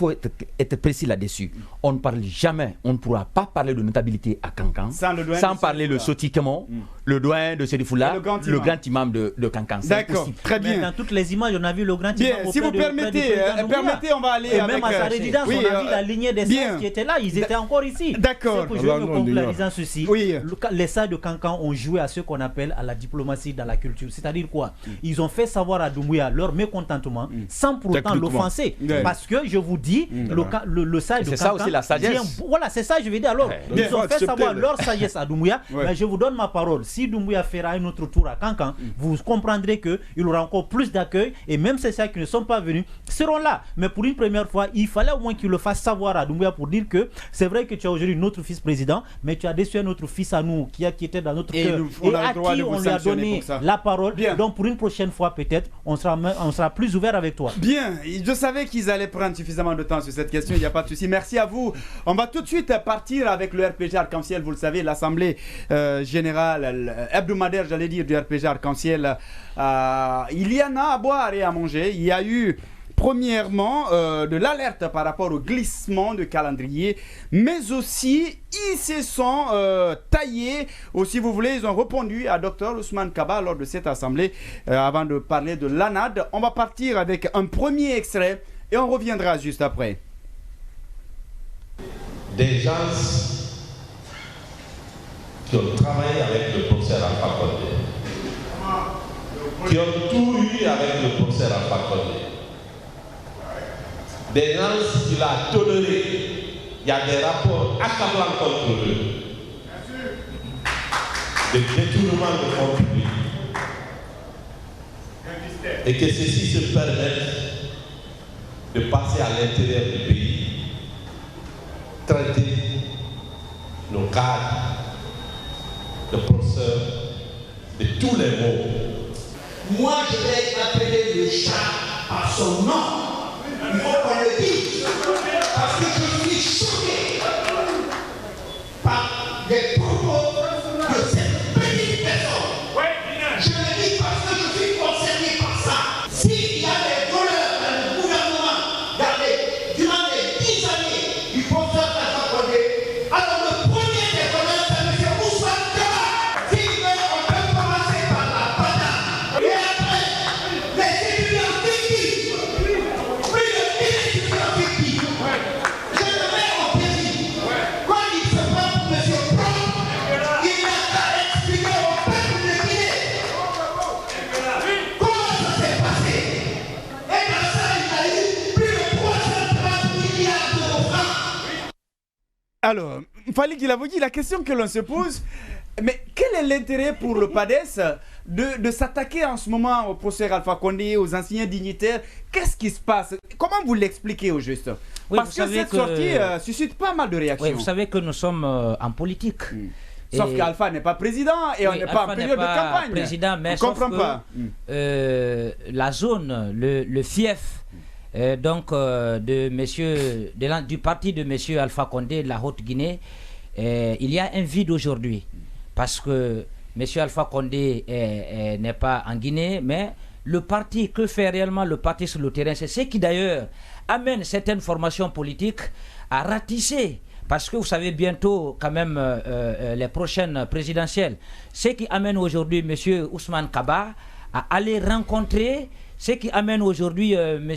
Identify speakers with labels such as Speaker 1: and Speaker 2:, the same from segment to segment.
Speaker 1: faut être précis là-dessus. On ne parle jamais, on ne pourra pas parler de notabilité à Kankan sans parler le Sotikemon, le doyen de Serifoula, le grand imam de Kankan.
Speaker 2: D'accord, très bien.
Speaker 3: Mais dans toutes les images, on a vu le grand imam.
Speaker 2: Si vous permettez, on va aller avec...
Speaker 3: Et même à sa résidence, on a vu la lignée des sages qui étaient là. Ils étaient encore ici.
Speaker 2: D'accord.
Speaker 3: Je veux conclure en disant ceci. Les sages de Kankan ont joué à ce qu'on appelle à la diplomatie dans la culture. C'est-à-dire quoi? Ils ont fait savoir à Doumbouya leur mécontentement sans pour autant l'offenser. Parce que je vous dis, le sage de Kankan...
Speaker 1: C'est ça aussi la sagesse.
Speaker 3: Voilà, c'est ça je veux dire. Alors, ils ont fait savoir leur sagesse à Doumbouya. Mais je vous donne ma parole. Si Doumbouya fera un autre tour à Kankan, vous comprendrez qu'il aura encore plus d'accueil. Et même ces sages qui ne sont pas venus seront là. Mais pour une première fois, il fallait au moins qu'il le fasse savoir à Doumbouya pour dire que c'est vrai que tu as aujourd'hui notre fils président, mais tu as déçu un autre fils à nous qui était dans notre cœur et à qui on lui a donné la parole. Donc pour une prochaine fois peut-être, on sera plus ouvert avec toi.
Speaker 2: Bien, je savais qu'ils allaient prendre suffisamment de temps sur cette question, il n'y a pas de souci. Merci à vous. On va tout de suite partir avec le RPG Arc-en-Ciel. Vous le savez, l'Assemblée générale hebdomadaire, j'allais dire, du RPG Arc-en-Ciel. Il y en a à boire et à manger. Il y a eu premièrement de l'alerte par rapport au glissement de calendrier, mais aussi ils se sont taillés, ou si vous voulez, ils ont répondu à Dr Ousmane Kaba lors de cette assemblée. Avant de parler de l'ANAD, on va partir avec un premier extrait et on reviendra juste après.
Speaker 4: Des gens qui ont travaillé avec le professeur Alpha Condé, qui ont tout eu avec le professeur Alpha Condé, des gens qui l'ont toléré, il y a des rapports accablants contre eux, de détournement de fonds publics, et que ceux-ci se permettent de passer à l'intérieur du pays, traiter nos cadres, de professeurs, de tous les mots.
Speaker 5: Moi, je vais appeler le chat par son nom. Il faut qu'on le dise. Parce que je suis choqué par les propos de cette petite personne. Je le dis parce que je suis concerné par ça. S'il y a des voleurs dans le gouvernement durant les 10 années du professeur Alpha Condé, alors le premier des voleurs, c'est M. Ousmane Kaba. Si on peut commencer par la banane. Et après, les étudiants fictifs. Plus de 10 étudiants fictifs. Je le mets au défi. Quand il se prend pour M. Pro, il n'a qu'à expliquer au peuple de Guinée. Comment ça s'est passé? Et dans ça, il a eu plus de 330 milliards de francs.
Speaker 2: Alors, Fally Guirassy, la question que l'on se pose, mais quel est l'intérêt pour le PADES de s'attaquer en ce moment au professeur Alpha Condé, aux anciens dignitaires? Qu'est-ce qui se passe? Comment vous l'expliquez au juste? Parce que cette sortie suscite pas mal de réactions.
Speaker 6: Oui, vous savez que nous sommes en politique.
Speaker 2: Sauf qu'Alpha n'est pas président et on n'est pas en période de campagne.
Speaker 6: Président, mais
Speaker 2: on ne comprend pas.
Speaker 6: La zone, le fief, du parti de M. Alpha Condé de la Haute-Guinée, il y a un vide aujourd'hui. Parce que M. Alpha Condé n'est pas en Guinée, mais le parti, que fait réellement le parti sur le terrain, c'est ce qui d'ailleurs amène certaines formations politiques à ratisser. Parce que vous savez bientôt quand même les prochaines présidentielles, ce qui amène aujourd'hui M. Ousmane Kaba à aller rencontrer, ce qui amène aujourd'hui M.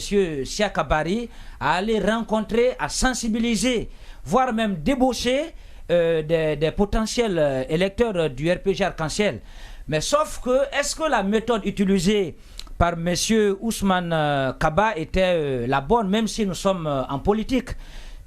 Speaker 6: Siaka Bari à aller rencontrer, à sensibiliser, voire même débaucher des potentiels électeurs du RPG Arc-en-Ciel. Mais sauf que, est-ce que la méthode utilisée par M. Ousmane Kaba était la bonne, même si nous sommes en politique?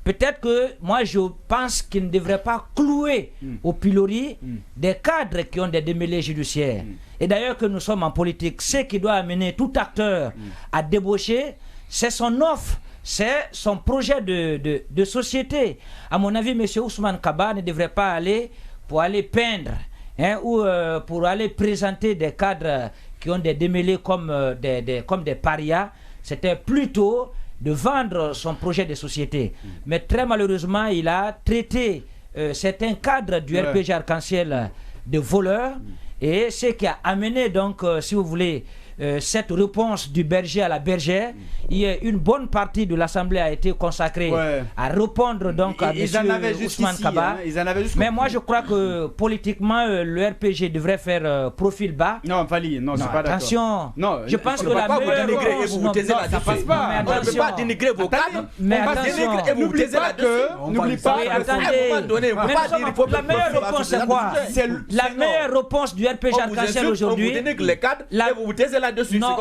Speaker 6: Peut-être que moi je pense qu'il ne devrait pas clouer au pilori des cadres qui ont des démêlés judiciaires. Et d'ailleurs que nous sommes en politique, ce qui doit amener tout acteur à débaucher, c'est son offre, c'est son projet de société. À mon avis, M. Ousmane Kaba ne devrait pas aller pour aller peindre ou pour aller présenter des cadres qui ont des démêlés comme des parias. C'était plutôt de vendre son projet de société. Mais très malheureusement, il a traité certains cadres du RPG Arc-en-Ciel de voleurs, et ce qui a amené donc, si vous voulez, cette réponse du berger à la bergère, une bonne partie de l'Assemblée a été consacrée à répondre donc à M. Ousmane Kaba. Mais moi je crois que politiquement le RPG devrait faire profil bas.
Speaker 2: Non, Fali, non, c'est pas d'accord.
Speaker 6: Attention,
Speaker 2: non,
Speaker 6: je pense que la meilleure réponse,
Speaker 1: ça passe pas. On ne peut pas dénigrer vos cadres.
Speaker 6: Mais attention,
Speaker 2: n'oublie pas que,
Speaker 6: attendez, la meilleure réponse c'est quoi? La meilleure réponse du RPG Arc-en-Ciel aujourd'hui.
Speaker 1: Vous dénigrez les cadres et vous vous taisez là-dessus.
Speaker 6: Non,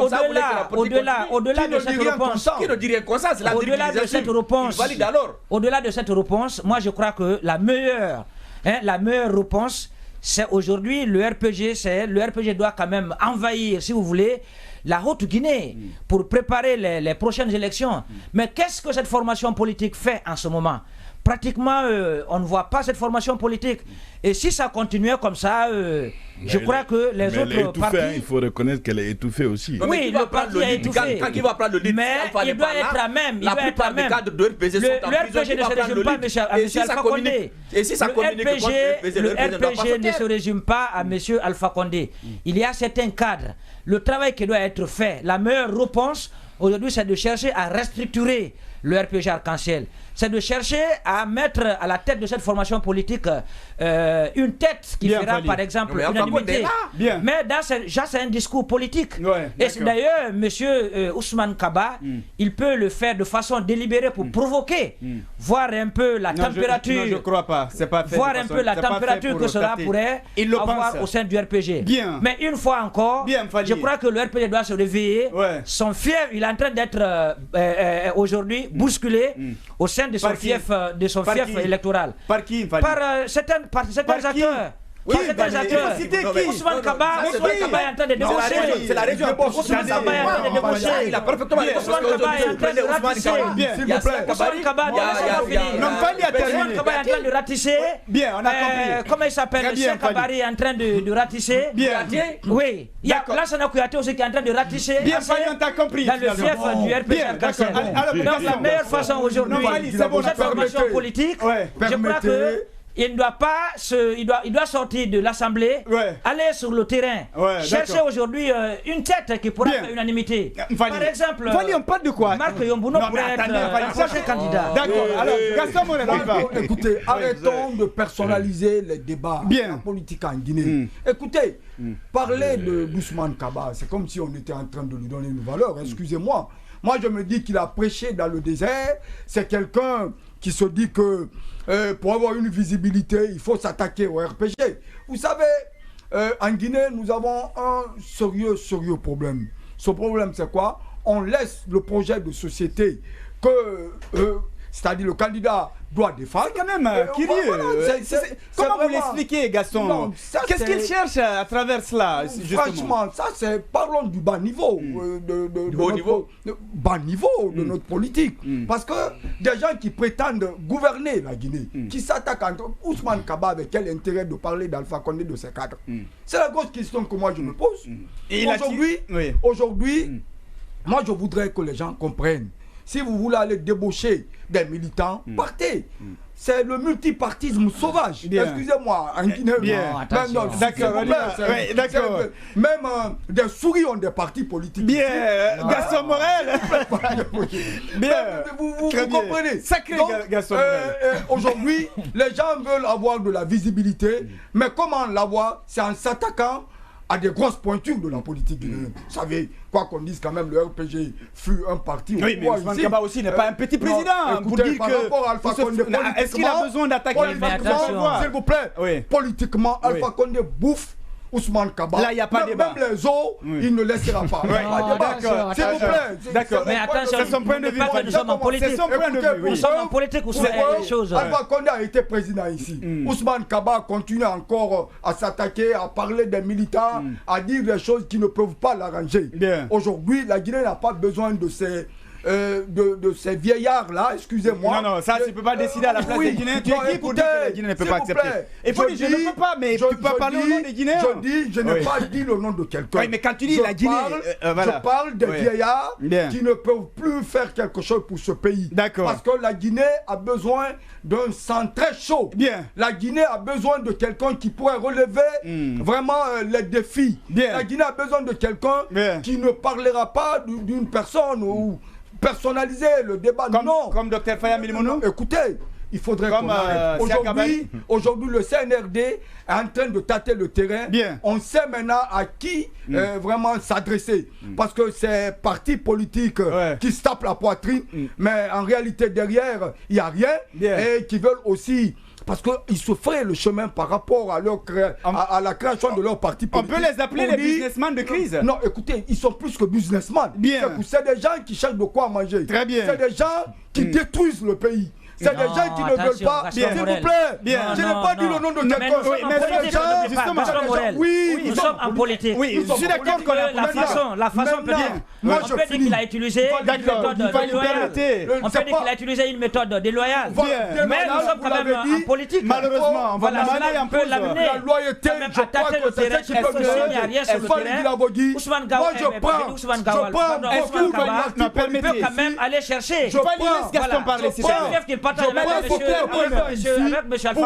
Speaker 6: au-delà de cette réponse,
Speaker 1: qui ne dirait comme ça, c'est la
Speaker 6: au-delà de cette réponse, au-delà de cette réponse, moi je crois que la meilleure réponse, c'est aujourd'hui le RPG doit quand même envahir, si vous voulez, la Haute-Guinée pour préparer les prochaines élections. Mais qu'est-ce que cette formation politique fait en ce moment? Pratiquement, on ne voit pas cette formation politique. Et si ça continuait comme ça, je crois que les autres partis...
Speaker 7: Il faut reconnaître qu'elle est étouffée aussi.
Speaker 6: Oui, le parti est étouffé.
Speaker 1: Quand il va prendre le lead,
Speaker 6: mais il doit être à même.
Speaker 1: La plupart des cadres de RPG sont en prison.
Speaker 6: Le RPG ne se résume pas à M. Alpha Condé.
Speaker 1: Et si ça communique contre
Speaker 6: le RPG ne se résume pas à M. Alpha Condé. Il y a certains cadres. Le travail qui doit être fait, la meilleure réponse aujourd'hui, c'est de chercher à restructurer le RPG Arc-en-Ciel. C'est de chercher à mettre à la tête de cette formation politique une tête qui fera par exemple l'unanimité. Mais c'est un discours politique. Et d'ailleurs, M. Ousmane Kaba, il peut le faire de façon délibérée pour provoquer, voir un peu la température.
Speaker 2: Je ne crois pas.
Speaker 6: Voir un peu la température que cela pourrait avoir au sein du RPG. Mais une fois encore, je crois que le RPG doit se réveiller. Son fief, il est en train d'être aujourd'hui bousculé au sein de son fief électoral.
Speaker 2: Par qui?
Speaker 6: Par certains acteurs. Certains acteurs. Ousmane Kaba est en train de débaucher.
Speaker 1: C'est la région.
Speaker 6: Ousmane Kaba est en train de débaucher.
Speaker 1: Il a parfaitement raison.
Speaker 6: Ousmane Kaba est en train de ratisser. Ousmane Kaba est en train de ratisser.
Speaker 2: Bien, on a compris.
Speaker 6: Comment il s'appelle? Cheikh Kabari est en train de ratisser.
Speaker 2: Bien.
Speaker 6: Oui. Il y a Lassana Kouyaté aussi qui est en train de ratisser.
Speaker 2: Bien, on t'a compris.
Speaker 6: Dans le fief du RPG Arc-en-Ciel. Donc la meilleure façon aujourd'hui, cette formation politique, je crois que il ne doit pas il doit sortir de l'Assemblée, aller sur le terrain, chercher aujourd'hui une tête qui pourrait faire unanimité. Par exemple,
Speaker 2: on parle de quoi?
Speaker 6: Marc Yombuno pourrait être le prochain candidat.
Speaker 2: D'accord. Alors, Gaston Morel,
Speaker 8: écoutez, arrêtons de personnaliser les débats politiques en Guinée. Écoutez, parler de Ousmane Kaba, c'est comme si on était en train de lui donner une valeur. Excusez-moi. Moi, je me dis qu'il a prêché dans le désert. C'est quelqu'un qui se dit que pour avoir une visibilité, il faut s'attaquer au RPG. Vous savez, en Guinée, nous avons un sérieux problème. Ce problème, c'est quoi? On laisse le projet de société que, c'est-à-dire le candidat doit défendre.
Speaker 2: Quand même, comment vous l'expliquez, Gaston? Qu'est-ce qu'il cherche à travers cela?
Speaker 8: Franchement, ça c'est, parlons du bas niveau, bas niveau de notre politique. Parce que des gens qui prétendent gouverner la Guinée, qui s'attaquent entre Ousmane Kaba, avec quel intérêt de parler d'Alpha Condé de ces cadres? C'est la grosse question que moi je me pose. Aujourd'hui, moi je voudrais que les gens comprennent. Si vous voulez aller débaucher des militants, partez. C'est le multipartisme sauvage. Excusez-moi, en Guinée. D'accord. Même des souris ont des partis politiques.
Speaker 2: Gaston Morel.
Speaker 8: Vous comprenez.
Speaker 2: Sacré Gaston Morel.
Speaker 8: Aujourd'hui, les gens veulent avoir de la visibilité. Mais comment l'avoir? C'est en s'attaquant à des grosses pointures de la politique guinéenne. Vous savez, quoi qu'on dise, quand même, le RPG fut un parti.
Speaker 2: Oui, mais Ousmane Kaba aussi n'est pas un petit président.
Speaker 8: Pour dire que
Speaker 2: est-ce qu'il a besoin d'attaquer?
Speaker 8: S'il vous plaît, politiquement, Alpha Condé bouffe Ousmane Kaba.
Speaker 2: Là, il n'y a pas de débat.
Speaker 8: Même les os, il ne laissera pas.
Speaker 2: D'accord.
Speaker 8: S'il vous plaît.
Speaker 2: D'accord.
Speaker 6: Mais attention,
Speaker 2: c'est son point de vue.
Speaker 6: Nous sommes en politique.
Speaker 2: C'est son point de vue.
Speaker 6: Nous sommes en politique où c'est les choses.
Speaker 8: Alpha Condé a été président ici. Ousmane Kaba continue encore à s'attaquer, à parler des militants, à dire des choses qui ne peuvent pas l'arranger. Aujourd'hui, la Guinée n'a pas besoin de ces de ces vieillards-là, excusez-moi.
Speaker 2: Non, ça, tu ne peux pas décider à la place des Guinéens. Tu es qui pour dire que les Guinéens ne peuvent pas accepter? Et faut dire, je ne peux pas, mais tu peux parler au nom des Guinéens.
Speaker 8: Je n'ai pas dit le nom de quelqu'un.
Speaker 2: Oui, mais quand tu dis la Guinée,
Speaker 8: je parle des vieillards qui ne peuvent plus faire quelque chose pour ce pays.
Speaker 2: D'accord.
Speaker 8: Parce que la Guinée a besoin d'un sang très chaud.
Speaker 2: Bien.
Speaker 8: La Guinée a besoin de quelqu'un qui pourrait relever vraiment les défis.
Speaker 2: Bien.
Speaker 8: La Guinée a besoin de quelqu'un qui ne parlera pas d'une personne ou personnaliser le débat.
Speaker 2: Comme Dr Faya Milimono.
Speaker 8: Écoutez, il faudrait qu'on arrête. Aujourd'hui, le CNRD est en train de tâter le terrain.
Speaker 2: Bien.
Speaker 8: On sait maintenant à qui vraiment s'adresser. Parce que c'est partis politiques qui se tapent la poitrine, mais en réalité, derrière, il n'y a rien. Et qui veulent aussi... Parce qu'ils se feraient le chemin par rapport à, à la création de leur parti politique.
Speaker 2: On peut les appeler les businessmen de crise.
Speaker 8: Non, écoutez, ils sont plus que businessmen.
Speaker 2: Bien.
Speaker 8: C'est des gens qui cherchent de quoi manger.
Speaker 2: Très bien.
Speaker 8: C'est des gens qui détruisent le pays. C'est des gens qui ne veulent pas. S'il vous plaît, je n'ai pas dit le nom de quelqu'un.
Speaker 6: Nous sommes en politique.
Speaker 2: Oui, je suis d'accord que
Speaker 6: la façon peut dire. On peut dire qu'il a utilisé une méthode déloyale. On peut dire qu'il a utilisé une méthode déloyale. Mais nous sommes quand même en politique.
Speaker 2: Malheureusement, on va l'amener en pause.
Speaker 8: La loyauté, je crois que c'est ce qui peut me
Speaker 6: Ousmane Gawal. Est-ce que vous pouvez quand même aller chercher?
Speaker 2: Je laisse Gaston parler.
Speaker 6: Avec M. Alpha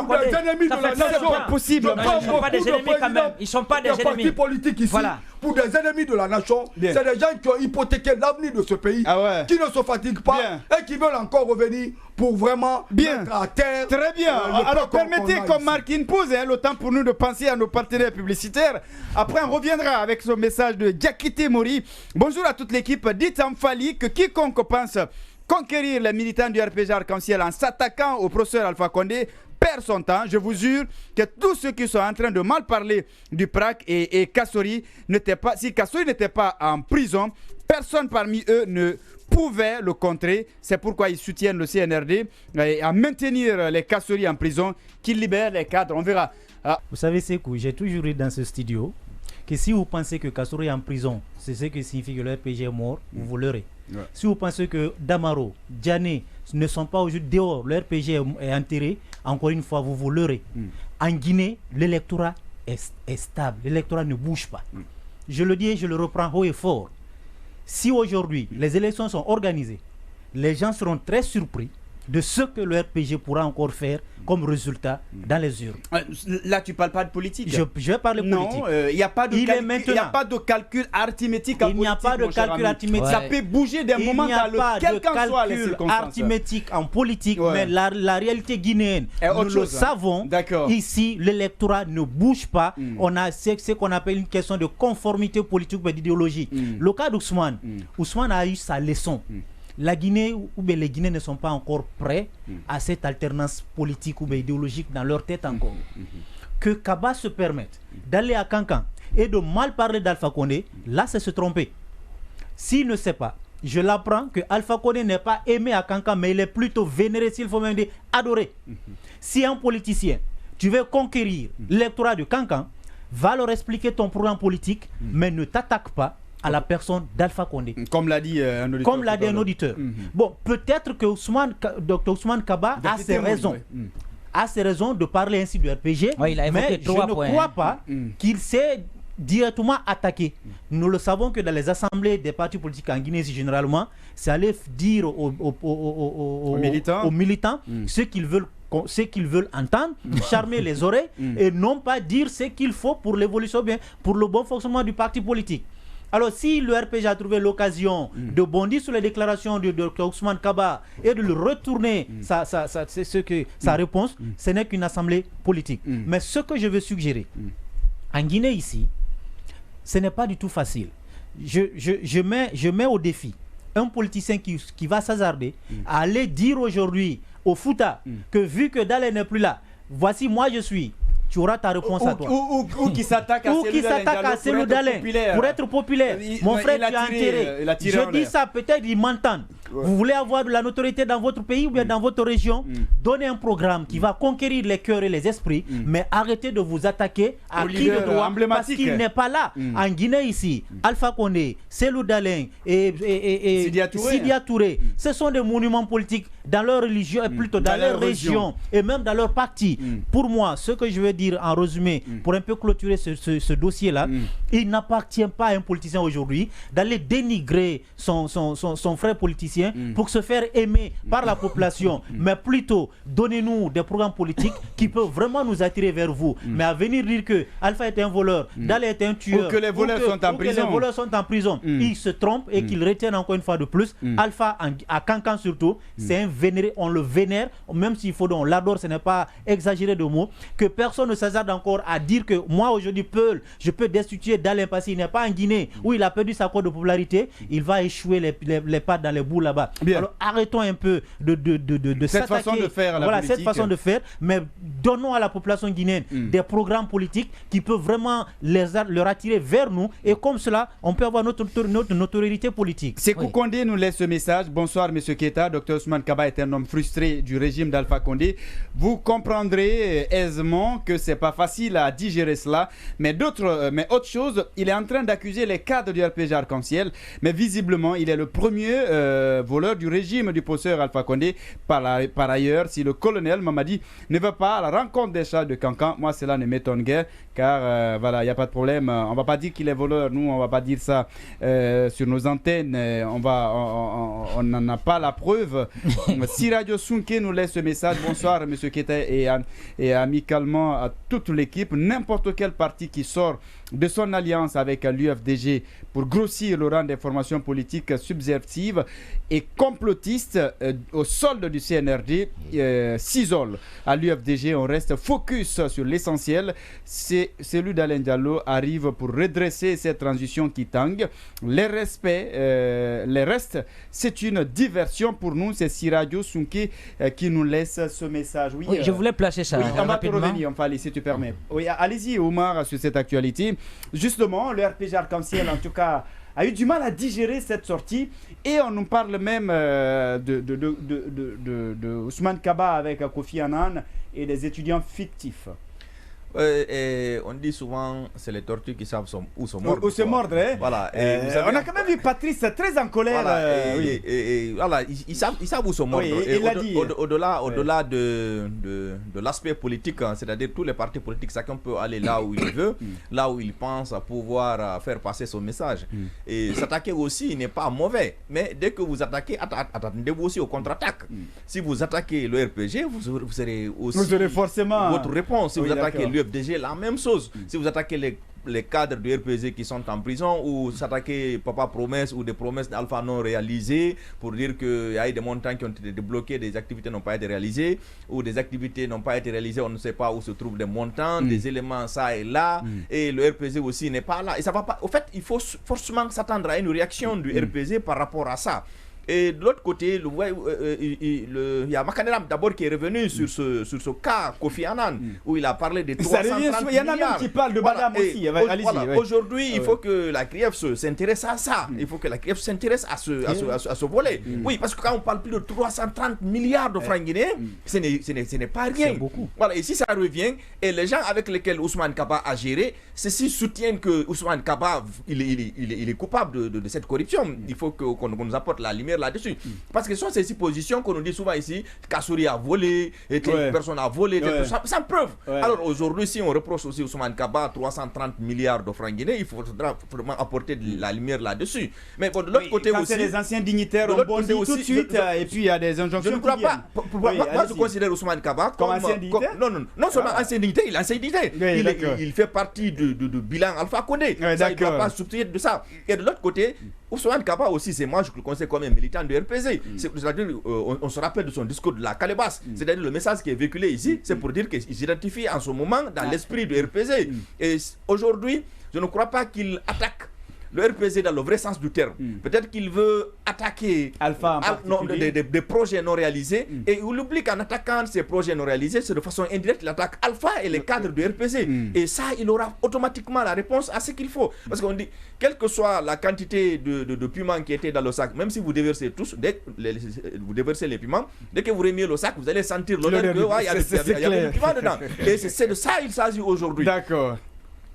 Speaker 6: Condé, ça fait très longtemps.
Speaker 2: Possible.
Speaker 6: Ils ne sont pas des ennemis quand même. Ils ne sont pas des ennemis.
Speaker 8: Politiques ici, pour des ennemis de la nation, c'est des gens qui ont hypothéqué l'avenir de ce pays, qui ne se fatiguent pas et qui veulent encore revenir pour vraiment mettre à terre.
Speaker 2: Très bien. Alors permettez qu'on marque une pause, le temps pour nous de penser à nos partenaires publicitaires. Après, on reviendra avec ce message de Diakité Mori. Bonjour à toute l'équipe. Dites en Fali que quiconque pense conquérir les militants du RPG Arc-en-Ciel en s'attaquant au professeur Alpha Condé perd son temps. Je vous jure que tous ceux qui sont en train de mal parler du PRAC et Kassori n'étaient pas, si Kassori n'était pas en prison, personne parmi eux ne pouvait le contrer. C'est pourquoi ils soutiennent le CNRD à maintenir les Kassori en prison, qu'ils libèrent les cadres. On verra.
Speaker 3: Vous savez, Sekou, j'ai toujours dit dans ce studio que si vous pensez que Kassori est en prison, c'est ce qui signifie que le RPG est mort, vous leurrez. Si vous pensez que Damaro, Djané ne sont pas aujourd'hui dehors, le RPG est enterré, encore une fois, vous leurrez. En Guinée, l'électorat est stable, l'électorat ne bouge pas. Je le dis et je le reprends haut et fort. Si aujourd'hui, les élections sont organisées, les gens seront très surpris de ce que le RPG pourra encore faire comme résultat dans les urnes.
Speaker 2: Là, tu ne parles pas de politique.
Speaker 3: Je vais parler politique.
Speaker 2: Non, il n'y a pas de calcul arithmétique en politique.
Speaker 3: Il n'y a pas de calcul arithmétique.
Speaker 2: Ça peut bouger d'un moment à l'autre, quelles qu'en soient les circonstances.
Speaker 3: Arithmétique en politique, mais la réalité guinéenne, nous le savons. Ici, l'électorat ne bouge pas. On a ce qu'on appelle une question de conformité politique ou d'idéologie. Le cas d'Ousmane, Ousmane a eu sa leçon. La Guinée ou bien les Guinéens ne sont pas encore prêts à cette alternance politique ou idéologique dans leur tête encore. Que Kaba se permette d'aller à Kankan et de mal parler d'Alpha Condé, là c'est se tromper. S'il ne sait pas, je l'apprends que Alpha Condé n'est pas aimé à Kankan, mais il est plutôt vénéré, s'il faut même dire adoré. Si un politicien, tu veux conquérir l'électorat de Kankan, va leur expliquer ton programme politique, mais ne t'attaque pas à la personne d'Alpha Condé.
Speaker 2: Comme l'a dit un auditeur.
Speaker 3: Comme l'a dit un auditeur. Bon, peut-être que Dr Ousmane Kaba a ses raisons. A ses raisons de parler ainsi du RPG, mais je ne crois pas qu'il s'est directement attaqué. Nous le savons que dans les assemblées des partis politiques en Guinée, généralement, c'est aller dire aux militants ce qu'ils veulent entendre, charmer les oreilles et non pas dire ce qu'il faut pour l'évolution, bien pour le bon fonctionnement du parti politique. Alors si le RPG a trouvé l'occasion de bondir sur les déclarations de Dr Ousmane Kaba et de lui retourner sa réponse, ce n'est qu'une assemblée politique. Mais ce que je veux suggérer, en Guinée ici, ce n'est pas du tout facile. Je mets au défi un politicien qui va s'hasarder à aller dire aujourd'hui au Fouta que vu que Dalé n'est plus là, voici moi je suis. Tu auras ta réponse à toi.
Speaker 2: Ou qui s'attaque à
Speaker 3: Cellou Dalein pour être populaire. Mon frère, tu as enterré. Je dis ça, peut-être ils m'entendent. Vous voulez avoir de la notoriété dans votre pays ou bien dans votre région? Donnez un programme qui va conquérir les cœurs et les esprits, mais arrêtez de vous attaquer à qui de droit parce qu'il n'est pas là. En Guinée ici, Alpha Condé, Cellou Dalein et Sidia Touré, ce sont des monuments politiques dans leur religion et plutôt dans leur région et même dans leur parti. Pour moi, ce que je veux dire en résumé, pour un peu clôturer ce dossier-là, il n'appartient pas à un politicien aujourd'hui d'aller dénigrer son frère politicien pour se faire aimer par la population, mais plutôt donnez-nous des programmes politiques qui peuvent vraiment nous attirer vers vous. Mais à venir dire que Alpha est un voleur, Dale est un tueur,
Speaker 2: ou que les voleurs sont en prison,
Speaker 3: ils se trompent et qu'ils retiennent encore une fois de plus. Alpha à Kankan surtout, c'est un vénéré, on le vénère, même s'il faut on l'adore, ce n'est pas exagéré de mots, que personne ne s'hasarde encore à dire que moi aujourd'hui je peux destituer Dale parce qu'il n'est pas en Guinée où il a perdu sa cote de popularité, il va échouer les pattes dans les bouts là-bas. Alors arrêtons un peu de
Speaker 2: cette façon de faire
Speaker 3: cette façon de faire, mais donnons à la population guinéenne des programmes politiques qui peuvent vraiment leur attirer vers nous, et comme cela on peut avoir notre notoriété politique.
Speaker 2: Sékou Condé nous laisse ce message. Bonsoir Monsieur Keita, Dr Ousmane Kaba est un homme frustré du régime d'Alpha Condé. Vous comprendrez aisément que c'est pas facile à digérer cela, mais autre chose, il est en train d'accuser les cadres du RPG Arc-en-Ciel, mais visiblement il est le premier voleur du régime du poseur Alpha Condé. Par ailleurs, si le colonel Mamadi ne va pas à la rencontre des chars de Kankan, moi cela ne m'étonne guère, car voilà, il n'y a pas de problème. On va pas dire qu'il est voleur, nous on va pas dire ça sur nos antennes, on n'en a pas la preuve. Si Radio Sunke nous laisse ce message, bonsoir Monsieur Keita et amicalement à toute l'équipe, n'importe quel parti qui sort de son alliance avec l'UFDG pour grossir le rang des formations politiques subversives et complotistes au solde du CNRD s'isole. À l'UFDG, on reste focus sur l'essentiel. Celui d'Alain Diallo arrive pour redresser cette transition qui tangue. Les restes, c'est une diversion pour nous. C'est Siradio Sunke qui nous laisse ce message.
Speaker 6: Oui, je voulais placer ça
Speaker 2: on va te
Speaker 6: rapidement.
Speaker 2: revenir, si tu permets. Oui, allez-y Omar sur cette actualité. Justement, le RPG Arc-en-Ciel, en tout cas, a eu du mal à digérer cette sortie, et on nous parle même de Ousmane Kaba avec Kofi Annan et des étudiants fictifs.
Speaker 9: On dit souvent c'est les tortues qui savent où se mordre.
Speaker 2: Où se mordre, hein?
Speaker 9: Voilà.
Speaker 2: On a quand même vu Patrice très en colère.
Speaker 9: Voilà, voilà, ils savent où se mordre.
Speaker 2: Oui, il l'a dit.
Speaker 9: Au-delà de l'aspect politique, hein, c'est-à-dire tous les partis politiques, chacun peut aller là où il veut, là où il pense pouvoir faire passer son message. Et s'attaquer aussi n'est pas mauvais. Mais dès que vous attaquez, attendez-vous aussi au contre-attaque. Si vous attaquez le RPG, vous serez aussi...
Speaker 2: Vous aurez forcément...
Speaker 9: Votre réponse. Si vous attaquez l'UFDG, la même chose. Si vous attaquez les cadres du RPG qui sont en prison, ou s'attaquer Papa Promesse ou des promesses d'Alpha non réalisées pour dire qu'il y a eu des montants qui ont été débloqués, des activités n'ont pas été réalisées, ou des activités n'ont pas été réalisées, on ne sait pas où se trouvent des montants, des éléments ça et là, et le RPG aussi n'est pas là. Et ça va pas. Au fait, il faut forcément s'attendre à une réaction du RPG par rapport à ça. Et de l'autre côté, il y a Makaneram d'abord qui est revenu sur ce cas Kofi Annan, où il a parlé de 330 milliards.
Speaker 2: Il y en a même qui parlent de Badam aussi.
Speaker 9: Aujourd'hui, il faut que la CRIEF s'intéresse à ça. Il faut que la CRIEF s'intéresse à ce volet. Oui, parce que quand on parle plus de 330 milliards de francs guinéens, ce n'est pas rien. Voilà, et si ça revient, et les gens avec lesquels Ousmane Kaba a géré, ceux-ci soutiennent que Ousmane Kaba il est coupable de cette corruption. Il faut qu'on nous apporte la lumière là-dessus. Parce que ce sont ces suppositions qu'on nous dit souvent ici, Kassouri a volé, et telle personne a volé, sans preuve. Alors aujourd'hui, si on reproche aussi Ousmane Kaba 330 milliards de francs guinéens, il faudra vraiment apporter de la lumière là-dessus. Mais bon, de l'autre côté
Speaker 2: quand
Speaker 9: aussi...
Speaker 2: les anciens dignitaires ont bondi tout de suite, et puis il y a des injonctions.
Speaker 9: Je ne crois pas. Moi, je considère Ousmane Kaba
Speaker 2: comme ancien dignitaire.
Speaker 9: Non seulement ancien dignitaire, il est ancien dignitaire. Il fait partie du bilan Alpha Condé. Il ne doit pas soutenir de ça. Et de l'autre côté, Ousmane Kaba aussi, c'est moi je le considère comme un militant du RPG. C'est-à-dire, on se rappelle de son discours de la calebasse. C'est-à-dire le message qui est véhiculé ici, c'est pour dire qu'il s'identifie en ce moment dans l'esprit du RPG. Et aujourd'hui, je ne crois pas qu'il attaque le RPZ dans le vrai sens du terme. Peut-être qu'il veut attaquer des projets non réalisés et il oublie qu'en attaquant ces projets non réalisés, c'est de façon indirecte, il attaque Alpha et les cadres du RPZ. Et ça, il aura automatiquement la réponse à ce qu'il faut. Parce qu'on dit, quelle que soit la quantité de piments qui étaient dans le sac, même si vous déversez tous, vous déversez les piments, dès que vous remuez le sac, vous allez sentir l'odeur qu'il y a du piment dedans. Et c'est de ça qu'il s'agit aujourd'hui.
Speaker 2: D'accord.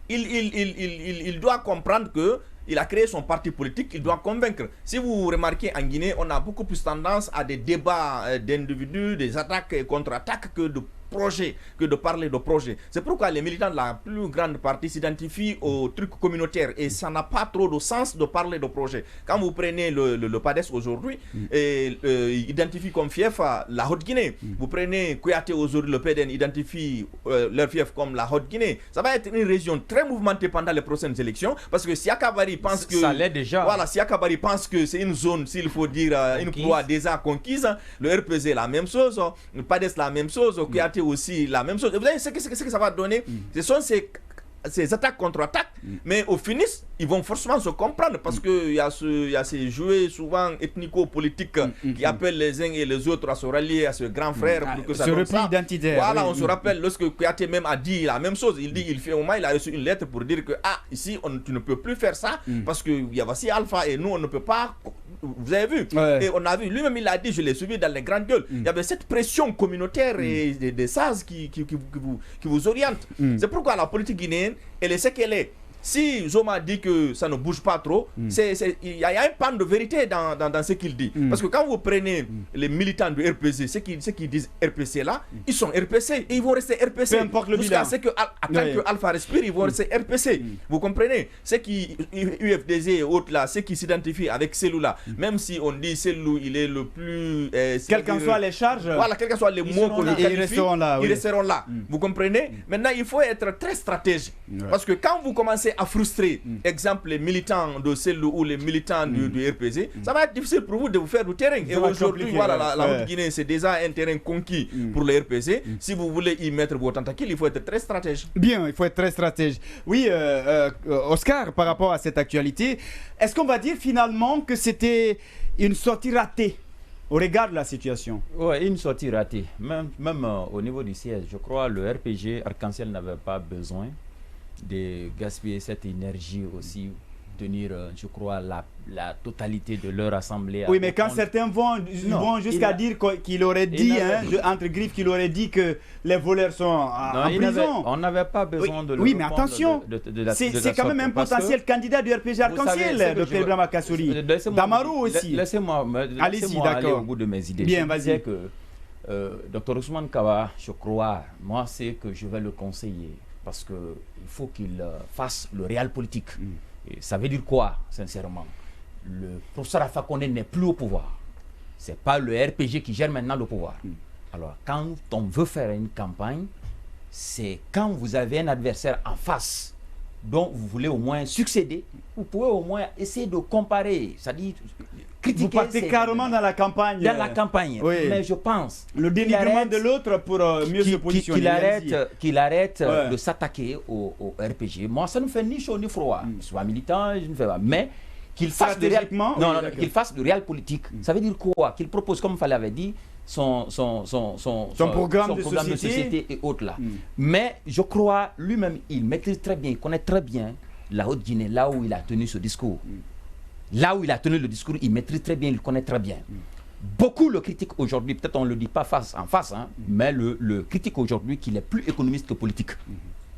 Speaker 9: Il doit comprendre que il a créé son parti politique, il doit convaincre. Si vous remarquez, en Guinée, on a beaucoup plus tendance à des débats d'individus, des attaques et contre-attaques que de projets, que de parler de projets. C'est pourquoi les militants de la plus grande partie s'identifient aux trucs communautaires et ça n'a pas trop de sens de parler de projets. Quand vous prenez le PADES aujourd'hui, identifie comme fief la Haute-Guinée. Vous prenez Kouyaté aujourd'hui, le PDN identifie leur fief comme la Haute-Guinée. Ça va être une région très mouvementée pendant les prochaines élections parce que Siaka Bari pense que...
Speaker 1: Ça l'est déjà.
Speaker 9: Voilà, Siaka Bari pense que c'est une zone, s'il faut dire, une proie déjà conquise. Le RPZ, la même chose. Le PADES, la même chose. Kouyaté aussi la même chose. Vous voyez ce que ça va donner? Ce sont ces attaques contre-attaques, mais au finish, ils vont forcément se comprendre parce qu'il y a ces jeux souvent ethnico-politiques qui appellent les uns et les autres à se rallier à ce grand frère pour que ça
Speaker 2: se repli identitaire.
Speaker 9: Voilà, on se rappelle lorsque Kouyaté même a dit la même chose. Il dit, au moins, il a reçu une lettre pour dire que ici, tu ne peux plus faire ça parce qu'il y a voici Alpha et nous, on ne peut pas. Vous avez vu? Et on a vu, lui-même il a dit, je l'ai suivi dans les grandes gueules. Il y avait cette pression communautaire et des sages qui vous orientent. C'est pourquoi la politique guinéenne, elle est ce qu'elle est. Si Zoma dit que ça ne bouge pas trop, il y a un pan de vérité dans ce qu'il dit. Parce que quand vous prenez les militants du RPC, ceux qui disent RPC là, ils sont RPC et ils vont rester RPC.
Speaker 2: Peu importe le bilan.
Speaker 9: Tant que Alpha respire, ils vont rester RPC. Vous comprenez? Ceux qui, UFDZ et autres là, ceux qui s'identifient avec Selou là, même si on dit Selou, il est le plus...
Speaker 2: quelles qu'en soient les charges,
Speaker 9: voilà, quels que soient les mots qu'on
Speaker 2: qualifie, ils
Speaker 9: resteront là. Vous comprenez? Maintenant, il faut être très stratège. Parce que quand vous commencez à frustrer, exemple les militants de Selou ou les militants du RPZ, ça va être difficile pour vous de vous faire du terrain. Et aujourd'hui, voilà, la Haute-Guinée, c'est déjà un terrain conquis pour le RPZ. Si vous voulez y mettre vos tentacules, il faut être très stratège.
Speaker 2: Bien, il faut être très stratège. Oui, Oscar, par rapport à cette actualité, est-ce qu'on va dire finalement que c'était une sortie ratée au regard de la situation?
Speaker 1: Oui, une sortie ratée. Même au niveau du siège, je crois le RPG Arc-en-Ciel n'avait pas besoin de gaspiller cette énergie aussi, tenir, je crois, la totalité de leur assemblée.
Speaker 2: Oui, mais quand certains vont jusqu'à dire qu'il aurait dit, entre griffes, qu'il aurait dit que les voleurs sont en prison.
Speaker 1: On n'avait pas besoin de le
Speaker 2: Oui, mais attention, c'est quand même un potentiel candidat du RPG Arc-en-Ciel, de Pierre Brahma Kassouri. Damarou aussi.
Speaker 1: Laissez-moi aller au bout de mes idées.
Speaker 2: Bien, vas-y.
Speaker 1: Dr Ousmane Kaba, je crois, moi, c'est que je vais le conseiller. Parce qu'il faut qu'il fasse le réel politique. Et ça veut dire quoi, sincèrement? Le professeur Alpha Condé n'est plus au pouvoir. Ce n'est pas le RPG qui gère maintenant le pouvoir. Alors, quand on veut faire une campagne, c'est quand vous avez un adversaire en face dont vous voulez au moins succéder, vous pouvez au moins essayer de comparer. C'est-à-dire, critiquer.
Speaker 2: Vous partez carrément dans la campagne.
Speaker 1: Dans la campagne. Oui. Mais je pense.
Speaker 2: Le dénigrement de l'autre pour mieux se positionner.
Speaker 1: Qu'il arrête de s'attaquer au RPG. Moi, ça ne me fait ni chaud ni froid. Je suis militant, je ne fais pas. Mais qu'il fasse de réel, qu'il fasse de réel politique. Ça veut dire quoi? Qu'il propose, comme Fallait avait dit, son
Speaker 2: programme de société
Speaker 1: et autres là. Mais je crois, lui-même, il maîtrise très bien, il connaît très bien la Haute-Guinée, là où il a tenu ce discours. Là où il a tenu le discours, il maîtrise très bien, il connaît très bien. Beaucoup le critiquent aujourd'hui, peut-être on ne le dit pas face en face, mais le critique aujourd'hui qu'il est plus économiste que politique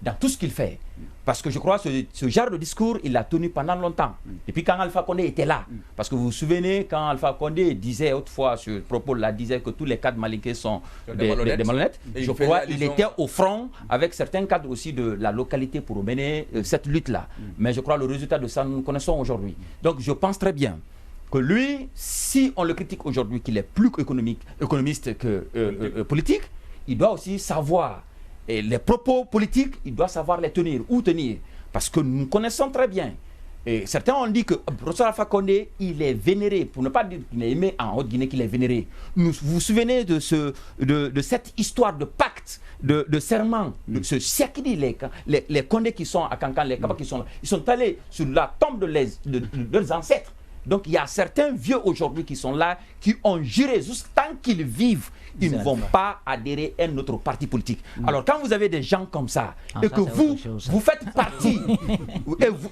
Speaker 1: dans tout ce qu'il fait. Parce que je crois que ce genre de discours, il l'a tenu pendant longtemps. Depuis quand Alpha Condé était là. Parce que vous vous souvenez, quand Alpha Condé disait autrefois, ce propos-là, disait que tous les cadres malinqués sont des malhonnêtes. Je crois qu'il était au front avec certains cadres aussi de la localité pour mener cette lutte-là. Mais je crois le résultat de ça, nous connaissons aujourd'hui. Donc je pense très bien que lui, si on le critique aujourd'hui qu'il est plus économiste que politique, il doit aussi savoir. Et les propos politiques, il doit savoir les tenir, où tenir. Parce que nous connaissons très bien. Et certains ont dit que le professeur Alpha Condé, il est vénéré, pour ne pas dire qu'il est aimé en Haute-Guinée, qu'il est vénéré. Vous vous souvenez de cette histoire de pacte acte de serment de ce Siakidi, les Condé qui sont à Kankan, les Kaba qui sont là, ils sont allés sur la tombe de leurs ancêtres. Donc il y a certains vieux aujourd'hui qui sont là, qui ont juré, juste tant qu'ils vivent, ils ne vont pas adhérer à un autre parti politique. Alors quand vous avez des gens comme ça, et que vous faites partie,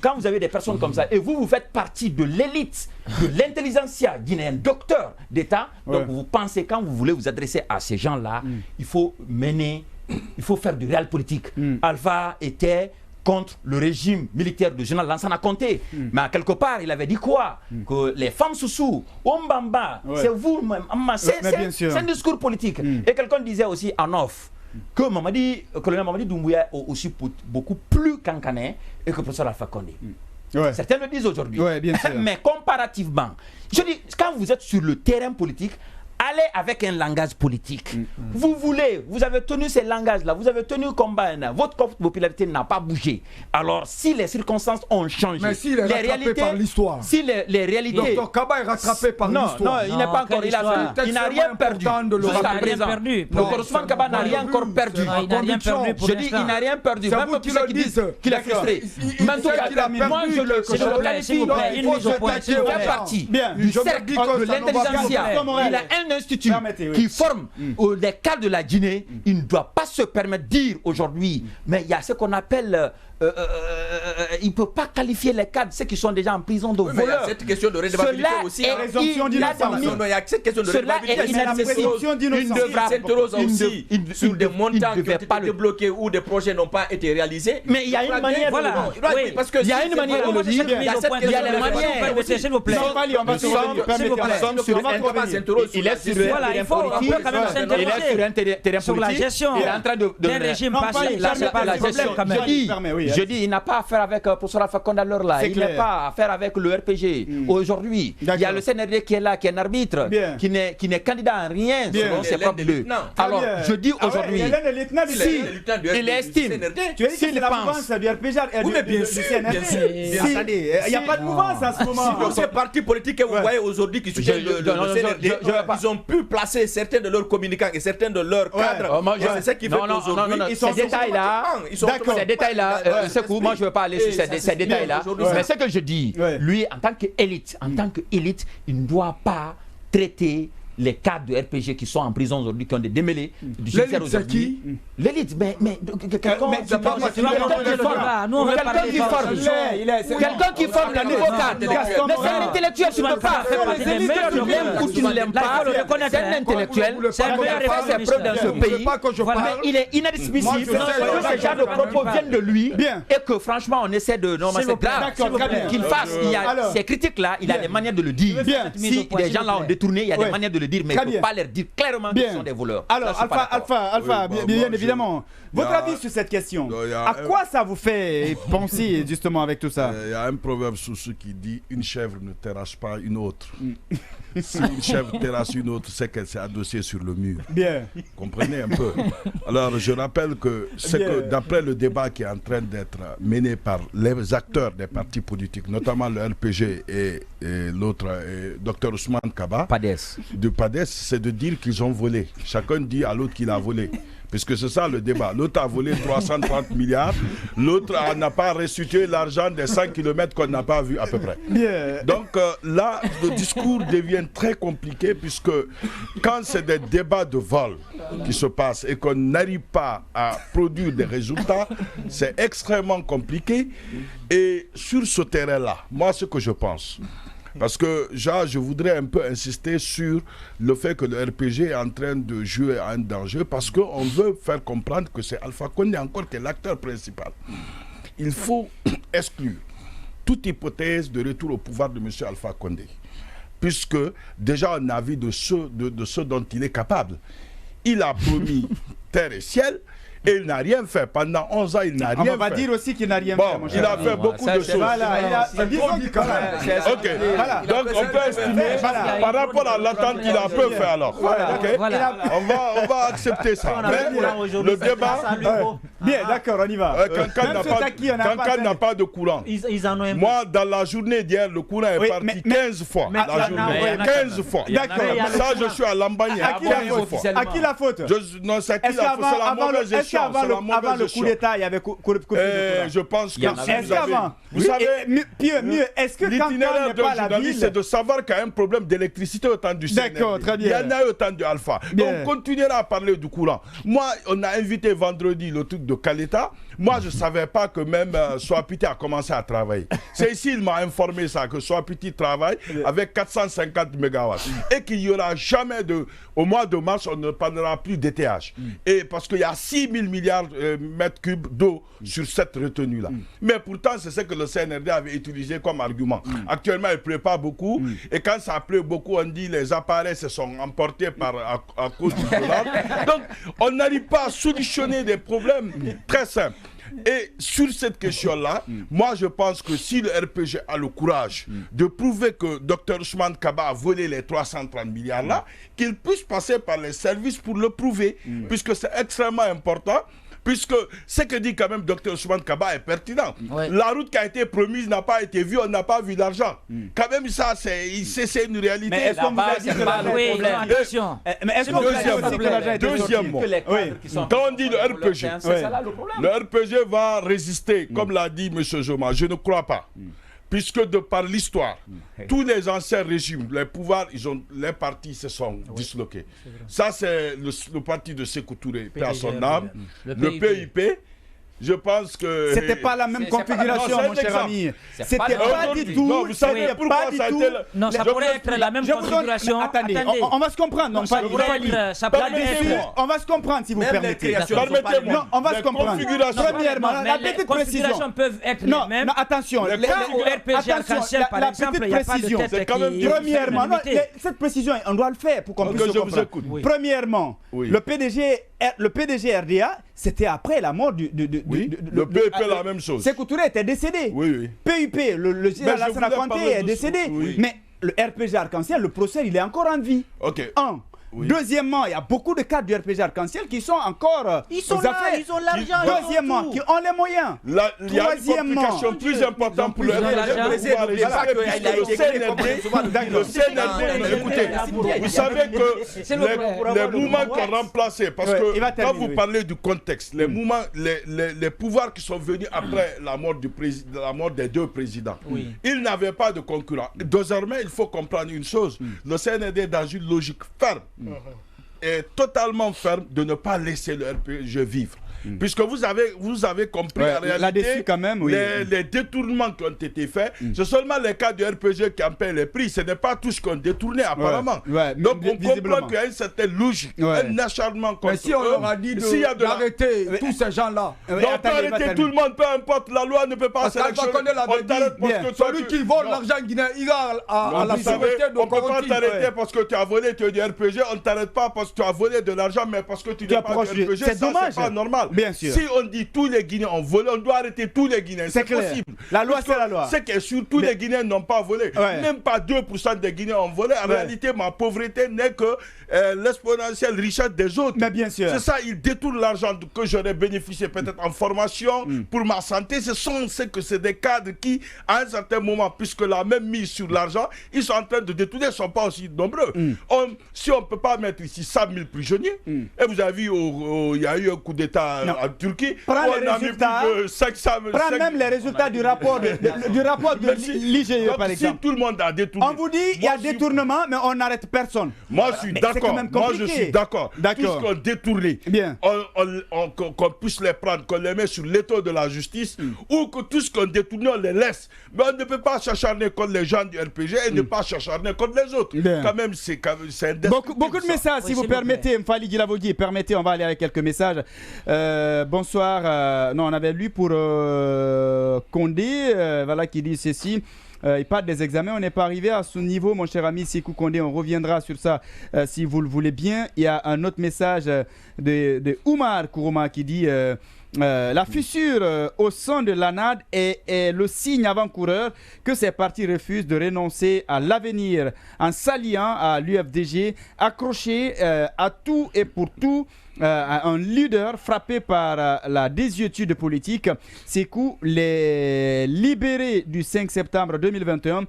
Speaker 1: quand vous avez des personnes comme ça, et vous faites partie de l'élite, de l'intelligentsia guinéenne, docteur d'État, donc vous pensez, quand vous voulez vous adresser à ces gens-là, il faut faire du réel politique. Alpha était contre le régime militaire de général Lansana Conté. Mais quelque part, il avait dit quoi? Que les femmes sous Ombamba, c'est vous-même. C'est un discours politique. Et quelqu'un disait aussi en off que le colonel Mamadi Doumbouya est aussi beaucoup plus cancané et que le professeur Alpha Condé. Certains le disent aujourd'hui. Mais comparativement, je dis, quand vous êtes sur le terrain politique, allez avec un langage politique. Vous avez tenu ces langages-là, vous avez tenu combat, votre popularité n'a pas bougé. Alors, si les circonstances ont changé,
Speaker 8: mais s'il est rattrapé par l'histoire,
Speaker 1: si les réalités...
Speaker 8: Dr Kaba est rattrapé par l'histoire.
Speaker 1: Non, il n'est pas encore... Il n'a rien perdu. Jusqu'à présent. Dr Ousmane Kaba n'a rien encore perdu.
Speaker 6: Il n'a rien perdu.
Speaker 1: Je dis, il n'a rien perdu. Même pour ceux qui disent qu'il est frustré. Mais en tout cas, moi, je le qualifie. Il fait partie du cercle de l'intelligentsia. Il a un institut qui forme les cadres de la Guinée, il ne doit pas se permettre de dire aujourd'hui, mais il y a ce qu'on appelle, il ne peut pas qualifier les cadres, ceux qui sont déjà en prison de voleurs.
Speaker 9: Il y a cette question de redevabilité aussi.
Speaker 1: Il y
Speaker 9: a cette question de redevabilité.
Speaker 1: Il
Speaker 9: s'interroge aussi sur des montants qui ont été débloqués ou des projets n'ont pas été réalisés.
Speaker 1: Mais il y a une manière, voilà. Il y a une manière de le dire. Il y a les manières.
Speaker 6: S'il vous plaît.
Speaker 1: Il est sur
Speaker 6: voilà, il faut quand même s'interroger sur la gestion d'un régime passé. Là, c'est pas la gestion quand même.
Speaker 1: Je dis, il n'a pas affaire avec le professeur Alpha Condé à l'heure là. Il n'a pas affaire avec le RPG. Aujourd'hui, il y a le CNRD qui est là, qui est un arbitre, qui n'est candidat à rien selon ses propres bleus. Alors, je dis aujourd'hui, si il estime, s'il pense...
Speaker 9: Oui, mais bien sûr,
Speaker 2: il n'y a pas de mouvance en ce moment.
Speaker 9: Ces partis politiques que vous voyez aujourd'hui qui soutiennent le CNRD, ils ont pu placer certains de leurs communicants et certains de leurs cadres. C'est ce qui fait qu'aujourd'hui,
Speaker 1: ces détails-là, moi je ne veux pas aller sur ces détails-là, mais ce que je dis, lui en tant qu'élite, il ne doit pas traiter les cadres de RPG qui sont en prison aujourd'hui, qui ont des démêlés du judiciaire aujourd'hui. L'élite, mais quelqu'un qui forme le nouveau cadre. Mais c'est un intellectuel, tu ne peux pas faire partie des meilleurs de l'aimes ou tu ne l'aimes pas. C'est un intellectuel, c'est un meilleur fait ses preuves dans ce pays. Mais il est inadmissible que ce genre de propos viennent de lui et que franchement on essaie de... Non, mais c'est grave qu'il fasse. Il y a ces critiques-là, il y a des manières de le dire. Si des gens là ont détourné, il y a des manières de le dire, mais il ne faut pas leur dire clairement qu'ils sont des voleurs.
Speaker 2: Alors, Alpha, bien évidemment, votre avis sur cette question, à quoi ça vous fait penser justement avec tout ça?
Speaker 7: Il y a un proverbe sous ce qui dit « Une chèvre ne terrasse pas une autre ». Si une chèvre terrasse une autre, c'est qu'elle s'est adossée sur le mur.
Speaker 2: Bien.
Speaker 7: Comprenez un peu. Alors, je rappelle que c'est que d'après le débat qui est en train d'être mené par les acteurs des partis politiques, notamment le RPG et l'autre, Dr Ousmane Kaba, de PADES, c'est de dire qu'ils ont volé. Chacun dit à l'autre qu'il a volé. Puisque c'est ça le débat. L'autre a volé 330 milliards, l'autre n'a pas restitué l'argent des 100 km qu'on n'a pas vu à peu près. Donc là, le discours devient très compliqué puisque quand c'est des débats de vol qui se passent et qu'on n'arrive pas à produire des résultats, c'est extrêmement compliqué. Et sur ce terrain-là, moi ce que je pense, parce que je voudrais un peu insister sur le fait que le RPG est en train de jouer à un danger parce qu'on veut faire comprendre que c'est Alpha Condé encore qui est l'acteur principal. Il faut exclure toute hypothèse de retour au pouvoir de M. Alpha Condé, puisque déjà on a vu de ce dont il est capable. Il a promis terre et ciel. Et il n'a rien fait. Pendant 11 ans, il n'a rien fait.
Speaker 2: On va dire aussi qu'il n'a rien
Speaker 7: fait. Il a fait beaucoup de choses.
Speaker 2: Voilà,
Speaker 7: ok. Donc on peut estimer, par rapport à l'attente qu'il a peu fait alors. On va accepter ça. Mais le débat...
Speaker 2: Bien, d'accord, on y va.
Speaker 7: Quand n'a pas de courant.
Speaker 3: Ils en ont
Speaker 7: Moi, dans la journée d'hier, le courant est parti 15 fois. La journée, 15 fois.
Speaker 2: D'accord.
Speaker 7: Ça, je suis à Lambagne.
Speaker 2: À qui la faute?
Speaker 7: Non, c'est à qui la faute? C'est la mauvaise gestion.
Speaker 2: Avant le coup d'État, il y avait coupé de courant?
Speaker 7: Je pense que
Speaker 2: vous savez, mieux, est-ce que quand
Speaker 7: l'itinéraire d'un journaliste, c'est de savoir qu'il y a un problème d'électricité au temps du CNRD.
Speaker 2: D'accord, très bien.
Speaker 7: Il y en a eu au temps de Alpha. Donc, on continuera à parler du courant. Moi, on a invité vendredi le truc de Kaleta. Moi, je ne savais pas que même Soapiti a commencé à travailler. C'est ici, il m'a informé ça, que Soapiti travaille avec 450 MW. Et qu'il n'y aura jamais au mois de mars, on ne parlera plus d'ETH. Et parce qu'il y a 6 000 milliards de mètres cubes d'eau sur cette retenue-là. Mais pourtant, c'est ce que le CNRD avait utilisé comme argument. Actuellement, il ne pleut pas beaucoup. Et quand ça pleut beaucoup, on dit les appareils se sont emportés à cause du dollar. Donc, on n'arrive pas à solutionner des problèmes très simples. Et sur cette question-là, moi je pense que si le RPG a le courage de prouver que Dr Ousmane Kaba a volé les 330 milliards là, qu'il puisse passer par les services pour le prouver, puisque c'est extrêmement important. Puisque ce que dit quand même Dr Ousmane Kaba est pertinent. Ouais. La route qui a été promise n'a pas été vue, on n'a pas vu d'argent. Quand même, ça, c'est une réalité.
Speaker 2: Mais est-ce qu'on vous a dit que l'argent est
Speaker 6: attention.
Speaker 2: Mais est-ce qu'on vous a dit que l'argent est
Speaker 7: deuxièmement, quand on dit le RPG, le RPG va résister, comme l'a dit M. Joma, je ne crois pas. Puisque de par l'histoire, tous les anciens régimes, les pouvoirs, les partis se sont disloqués. Ça, c'est le parti de Sékou Touré, paix à son âme, le PIP. Je pense que...
Speaker 2: C'était pas la même configuration, mon cher ami. C'était pas du tout...
Speaker 7: Non, vous savez pourquoi ça a été...
Speaker 6: Non, ça pourrait être la même configuration.
Speaker 2: Attendez, on va se comprendre.
Speaker 6: Ça pourrait être...
Speaker 2: On va se comprendre, si vous permettez.
Speaker 7: Permettez-moi.
Speaker 2: Non, on va se comprendre. Premièrement, la petite précision.
Speaker 6: Peuvent être les mêmes.
Speaker 2: Non, attention.
Speaker 6: Au RPG Arc-en-Ciel, par exemple, il n'y a pas de tête qui...
Speaker 2: Premièrement, cette précision, on doit le faire pour qu'on puisse se comprendre. Premièrement, le PDG RDA, c'était après la mort du...
Speaker 7: le PIP, la même chose.
Speaker 2: Sékou Touré était décédé.
Speaker 7: Oui.
Speaker 2: PIP, le général Lassana Conté est décédé. Mais le RPG Arc-en-Ciel, le procès, il est encore en vie.
Speaker 7: Ok.
Speaker 2: Deuxièmement, il y a beaucoup de cadres du RPG Arc-en-Ciel qui sont encore
Speaker 3: ils sont là, ils ont l'argent.
Speaker 2: Deuxièmement, qui ont les moyens.
Speaker 7: Il y a une complication plus importante pour le CNRD. Écoutez, vous savez que les mouvements qui ont remplacé, parce que quand vous parlez du contexte, les mouvements, les pouvoirs qui sont venus après la mort des deux présidents, ils n'avaient pas de concurrents. Désormais, il faut comprendre une chose, le CNRD est dans une logique ferme. Est totalement ferme de ne pas laisser le RPG vivre. Puisque vous avez compris en réalité
Speaker 2: quand même,
Speaker 7: les détournements qui ont été faits, c'est seulement les cas du RPG qui en paient les prix. Ce n'est pas tous qui ont détourné apparemment. Donc on comprend qu'il y a une certaine logique, un acharnement contre eux.
Speaker 8: Mais si on leur a dit d'arrêter tous ces gens-là,
Speaker 7: on peut arrêter tout le monde, peu importe, la loi ne peut pas sélectionner.
Speaker 8: Celui qui vole l'argent guinéen, il a à la sûreté de
Speaker 7: on ne peut pas t'arrêter parce que tu as volé, tu es du RPG, on ne t'arrête pas parce que tu as volé de l'argent, mais parce que tu n'es pas du RPG.
Speaker 2: C'est dommage.
Speaker 7: C'est pas normal.
Speaker 2: Bien sûr.
Speaker 7: Si on dit tous les Guinéens ont volé, on doit arrêter tous les Guinéens. C'est possible.
Speaker 2: La loi, c'est la loi.
Speaker 7: C'est que sur tous les Guinéens n'ont pas volé. Même pas 2% des Guinéens ont volé. En réalité, ma pauvreté n'est que l'exponentielle richesse des autres.
Speaker 2: Mais bien sûr.
Speaker 7: C'est ça, ils détournent l'argent que j'aurais bénéficié peut-être en formation pour ma santé. C'est des cadres qui, à un certain moment, puisque la même mise sur l'argent, ils sont en train de détourner, ils ne sont pas aussi nombreux. Si on ne peut pas mettre ici 100 000 prisonniers, et vous avez vu, il y a eu un coup d'État en Turquie.
Speaker 2: Prends même les résultats du rapport de l'IGE, par exemple.
Speaker 7: Si tout le monde a détourné.
Speaker 2: On vous dit il y a détournement, mais on n'arrête personne.
Speaker 7: Moi, je suis d'accord. Moi, je suis d'accord. Tout ce qu'on détourné, qu'on puisse les prendre, qu'on les met sur l'étau de la justice, ou que tout ce qu'on détourne, on les laisse. Mais on ne peut pas s'acharner contre les gens du RPG et ne pas s'acharner contre les autres. Quand même, c'est
Speaker 2: beaucoup de messages, si vous permettez, Mfali Djilavodi, permettez, on va aller avec quelques messages. Bonsoir. Non, on avait lu pour Condé, voilà, qui dit ceci. Il parle des examens, on n'est pas arrivé à ce niveau, mon cher ami Sékou Condé, on reviendra sur ça si vous le voulez bien. Il y a un autre message de Oumar Kourouma qui dit la fissure au sein de l'ANAD est le signe avant-coureur que ces partis refusent de renoncer à l'avenir en s'alliant à l'UFDG, accroché à tout et pour tout un leader frappé par la désuétude politique. Sékou, les libérés du 5 septembre 2021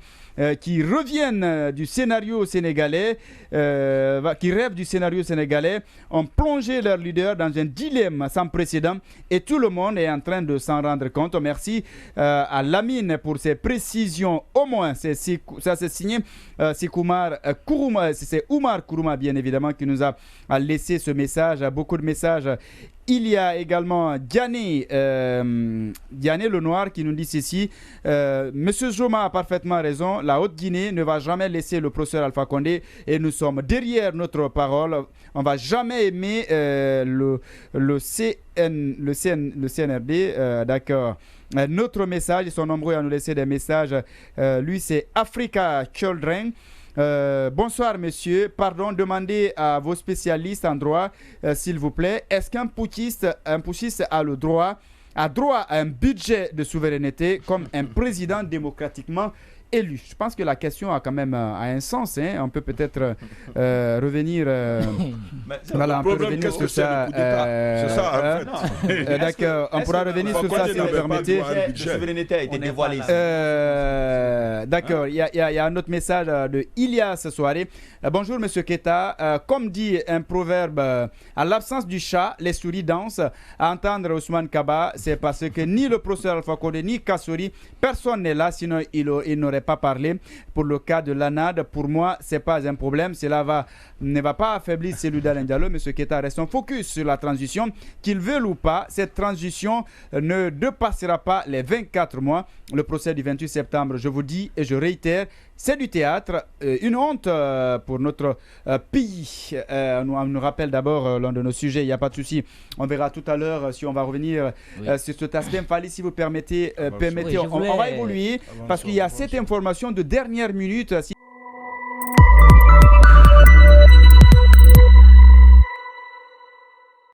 Speaker 2: qui reviennent du scénario sénégalais, qui rêvent du scénario sénégalais, ont plongé leur leader dans un dilemme sans précédent et tout le monde est en train de s'en rendre compte. Merci à Lamine pour ses précisions. Au moins, ça c'est signé. C'est Oumar Kourouma, bien évidemment, qui nous a laissé ce message. Beaucoup de messages. Il y a également Diané Lenoir qui nous dit ceci. Monsieur Joma a parfaitement raison. La Haute-Guinée ne va jamais laisser le professeur Alpha Condé et nous sommes derrière notre parole. On ne va jamais aimer le CNRD. D'accord. Notre message, ils sont nombreux à nous laisser des messages. Lui, c'est Africa Children. Bonsoir monsieur, pardon, demandez à vos spécialistes en droit s'il vous plaît, est-ce qu'un putschiste a le droit à un budget de souveraineté comme un président démocratiquement élu? Je pense que la question a quand même un sens, hein. On peut peut-être revenir voilà, on peut revenir sur ça.
Speaker 7: C'est ça en fait.
Speaker 2: D'accord, on pourra revenir sur ça si vous permettez.
Speaker 9: La souveraineté a été dévoilée.
Speaker 2: D'accord, il y a un autre message de Ilias ce soir. Bonjour monsieur Keita, comme dit un proverbe, à l'absence du chat, les souris dansent. À entendre Ousmane Kaba, c'est parce que ni le professeur Alpha Condé ni Kassouri, personne n'est là, sinon il n'aurait pas parlé. Pour le cas de l'ANAD, pour moi, c'est pas un problème. Cela ne va pas affaiblir celui d'Alain Diallo. Monsieur Keita, restons focus sur la transition. Qu'il veuille ou pas, cette transition ne dépassera pas les 24 mois. Le procès du 28 septembre, je vous dis et je réitère, c'est du théâtre. Une honte pour notre pays. On nous rappelle d'abord l'un de nos sujets, il n'y a pas de souci. On verra tout à l'heure si on va revenir sur cet aspect. Fali, si vous permettez, on va évoluer parce qu'il y a cette information de dernière minute.